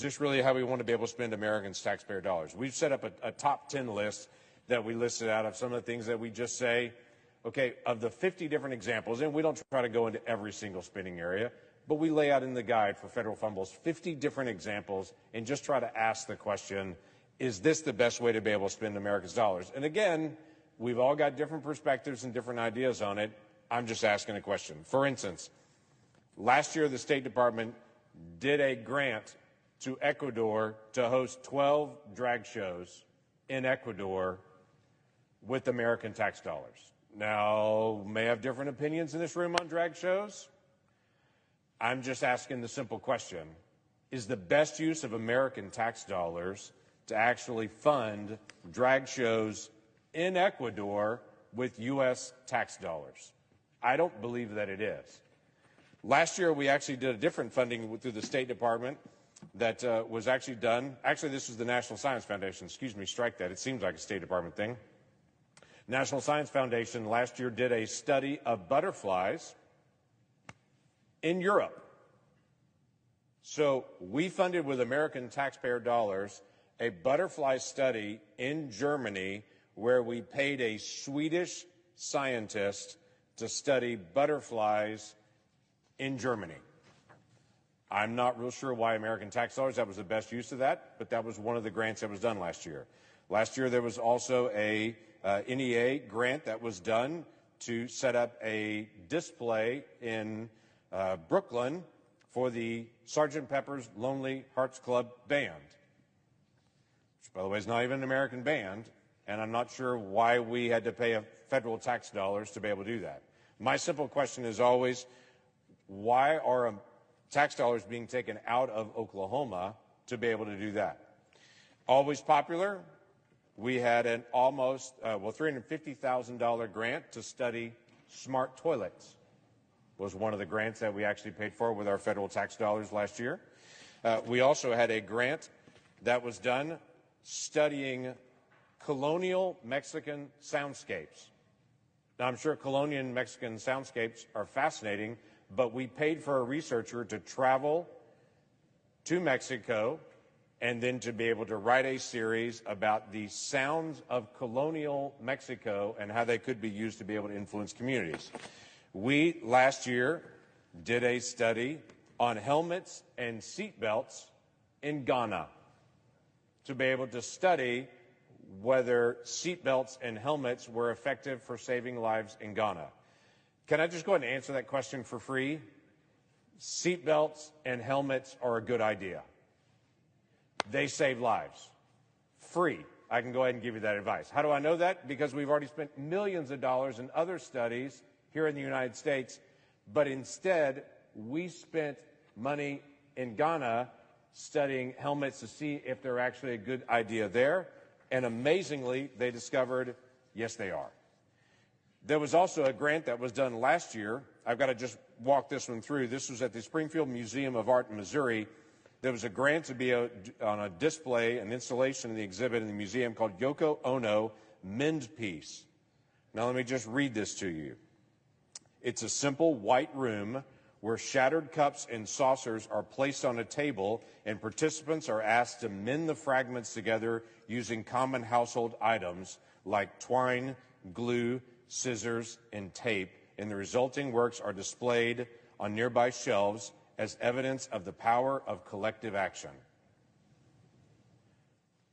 this really how we want to be able to spend Americans' taxpayer dollars? We've set up a top 10 list that we listed out of some of the things that we just say, okay, of the 50 different examples, and we don't try to go into every single spending area, but we lay out in the guide for federal fund bills 50 different examples and just try to ask the question, is this the best way to be able to spend America's dollars? And again, we've all got different perspectives and different ideas on it. I'm just asking a question. For instance, last year the State Department did a grant to Ecuador to host 12 drag shows in Ecuador with American tax dollars. Now, may have different opinions in this room on drag shows. I'm just asking the simple question, is the best use of American tax dollars to actually fund drag shows in Ecuador with U.S. tax dollars? I don't believe that it is. Last year, we actually did a different funding through the State Department that was actually done. Actually, this was the National Science Foundation. Excuse me, strike that. It seems like a State Department thing. National Science Foundation last year did a study of butterflies in Europe. So we funded with American taxpayer dollars a butterfly study in Germany where we paid a Swedish scientist to study butterflies in Germany. I'm not real sure why American tax dollars, that was the best use of that, but that was one of the grants that was done last year. Last year there was also a NEA grant that was done to set up a display in Brooklyn for the Sgt. Pepper's Lonely Hearts Club Band, which, by the way, is not even an American band, and I'm not sure why we had to pay federal tax dollars to be able to do that. My simple question is always, why are tax dollars being taken out of Oklahoma to be able to do that? Always popular. We had an almost, $350,000 grant to study smart toilets. Was one of the grants that we actually paid for with our federal tax dollars last year. We also had a grant that was done studying colonial Mexican soundscapes. Now, I'm sure colonial Mexican soundscapes are fascinating, but we paid for a researcher to travel to Mexico and then to be able to write a series about the sounds of colonial Mexico and how they could be used to be able to influence communities. We, last year, did a study on helmets and seatbelts in Ghana to be able to study whether seatbelts and helmets were effective for saving lives in Ghana. Can I just go ahead and answer that question for free? Seatbelts and helmets are a good idea. They save lives. Free. I can go ahead and give you that advice. How do I know that? Because we've already spent millions of dollars in other studies here in the United States, but instead we spent money in Ghana studying helmets to see if they're actually a good idea there, and amazingly they discovered, yes, they are. There was also a grant that was done last year. I've got to just walk this one through. This was at the Springfield Museum of Art in Missouri. There was a grant to be on a display, an installation in the exhibit in the museum called Yoko Ono Mend Piece. Now let me just read this to you. It's a simple white room where shattered cups and saucers are placed on a table and participants are asked to mend the fragments together using common household items like twine, glue, scissors, and tape, and the resulting works are displayed on nearby shelves as evidence of the power of collective action.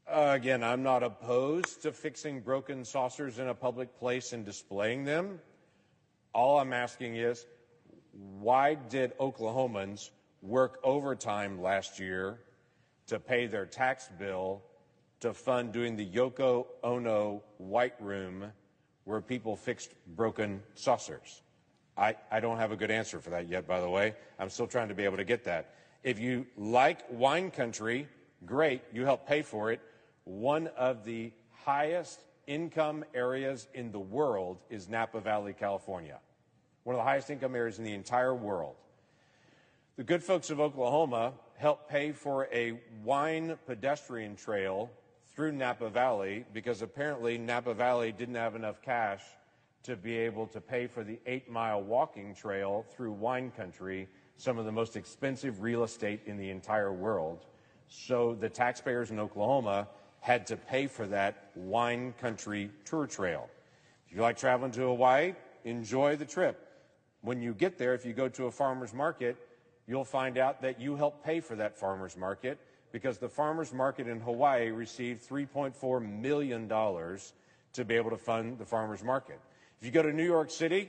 Again, I'm not opposed to fixing broken saucers in a public place and displaying them. All I'm asking is, why did Oklahomans work overtime last year to pay their tax bill to fund doing the Yoko Ono White Room where people fixed broken saucers? I don't have a good answer for that yet, by the way. I'm still trying to be able to get that. If you like wine country, great, you help pay for it. One of the highest income areas in the world is Napa Valley, California. One of the highest income areas in the entire world. The good folks of Oklahoma helped pay for a wine pedestrian trail through Napa Valley because apparently Napa Valley didn't have enough cash to be able to pay for the 8-mile walking trail through wine country, some of the most expensive real estate in the entire world. So the taxpayers in Oklahoma had to pay for that wine country tour trail. If you like traveling to Hawaii, enjoy the trip. When you get there, if you go to a farmer's market, you'll find out that you helped pay for that farmer's market because the farmer's market in Hawaii received $3.4 million to be able to fund the farmer's market. If you go to New York City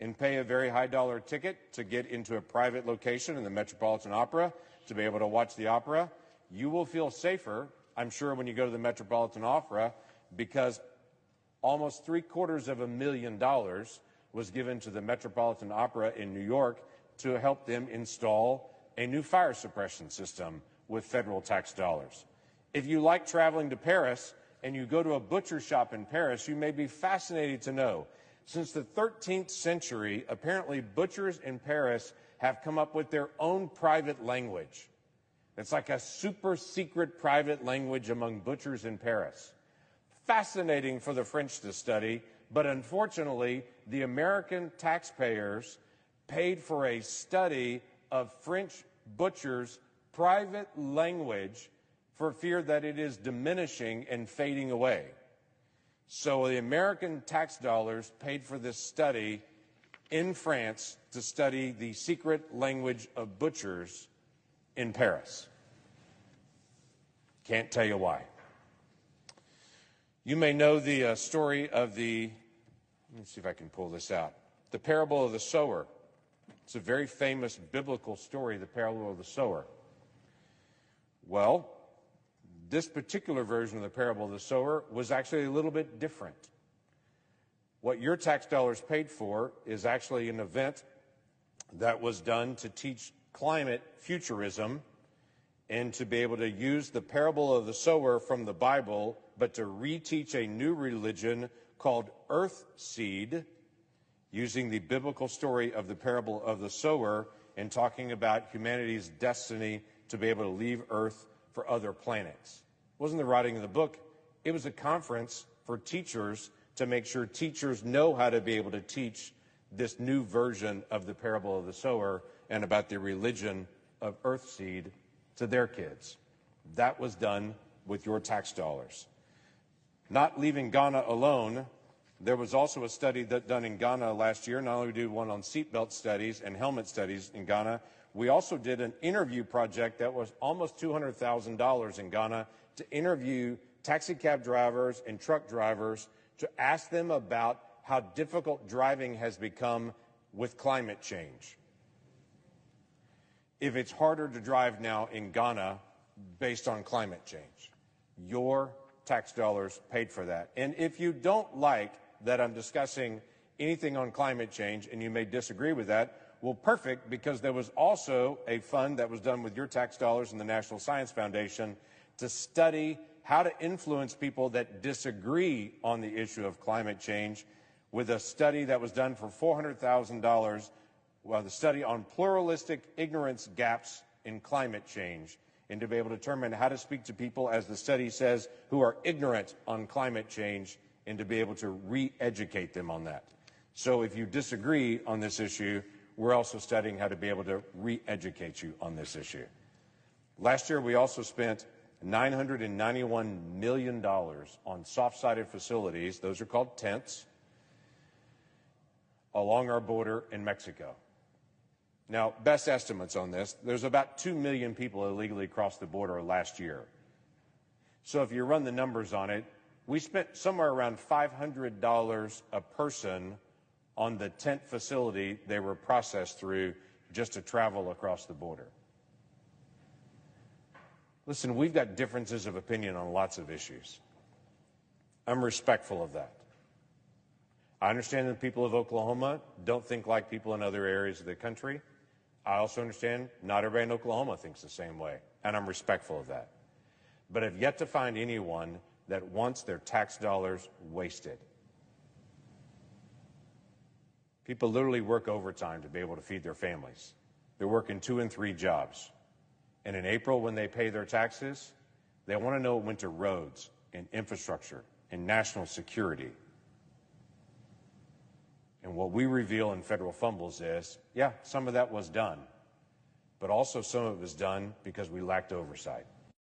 and pay a very high dollar ticket to get into a private location in the Metropolitan Opera to be able to watch the opera, you will feel safer, I'm sure, when you go to the Metropolitan Opera, because almost $750,000 was given to the Metropolitan Opera in New York to help them install a new fire suppression system with federal tax dollars. If you like traveling to Paris and you go to a butcher shop in Paris, you may be fascinated to know, since the 13th century, apparently butchers in Paris have come up with their own private language. It's like a super secret private language among butchers in Paris. Fascinating for the French to study, but unfortunately, the American taxpayers paid for a study of French butchers' private language for fear that it is diminishing and fading away. So the American tax dollars paid for this study in France to study the secret language of butchers in Paris. Can't tell you why. You may know the story of let me see if I can pull this out, the parable of the sower. It's a very famous biblical story, the parable of the sower. Well, this particular version of the parable of the sower was actually a little bit different. What your tax dollars paid for is actually an event that was done to teach climate futurism and to be able to use the parable of the sower from the Bible, but to reteach a new religion called earth seed, using the biblical story of the parable of the sower and talking about humanity's destiny to be able to leave Earth for other planets. It wasn't the writing of the book. It was a conference for teachers to make sure teachers know how to be able to teach this new version of the parable of the sower and about the religion of earth seed to their kids. That was done with your tax dollars. Not leaving Ghana alone, there was also a study done in Ghana last year. Not only did we do one on seatbelt studies and helmet studies in Ghana, we also did an interview project that was almost $200,000 in Ghana to interview taxi cab drivers and truck drivers to ask them about how difficult driving has become with climate change. If it's harder to drive now in Ghana based on climate change, your tax dollars paid for that. And if you don't like that I'm discussing anything on climate change, and you may disagree with that, well, perfect, because there was also a fund that was done with your tax dollars in the National Science Foundation to study how to influence people that disagree on the issue of climate change, with a study that was done for $400,000, well, the study on pluralistic ignorance gaps in climate change, and to be able to determine how to speak to people, as the study says, who are ignorant on climate change, and to be able to re-educate them on that. So if you disagree on this issue, we're also studying how to be able to re-educate you on this issue. Last year, we also spent $991 million on soft-sided facilities, those are called tents, along our border in Mexico. Now, best estimates on this, there's about 2 million people illegally crossed the border last year. So if you run the numbers on it, we spent somewhere around $500 a person on the tent facility they were processed through just to travel across the border. Listen, we've got differences of opinion on lots of issues. I'm respectful of that. I understand that people of Oklahoma don't think like people in other areas of the country. I also understand not everybody in Oklahoma thinks the same way, and I'm respectful of that. But I've yet to find anyone that wants their tax dollars wasted. People literally work overtime to be able to feed their families. They're working 2 and 3 jobs. And in April, when they pay their taxes, they want to know it went to roads and infrastructure and national security. And what we reveal in Federal Fumbles is, yeah, some of that was done, but also some of it was done because we lacked oversight.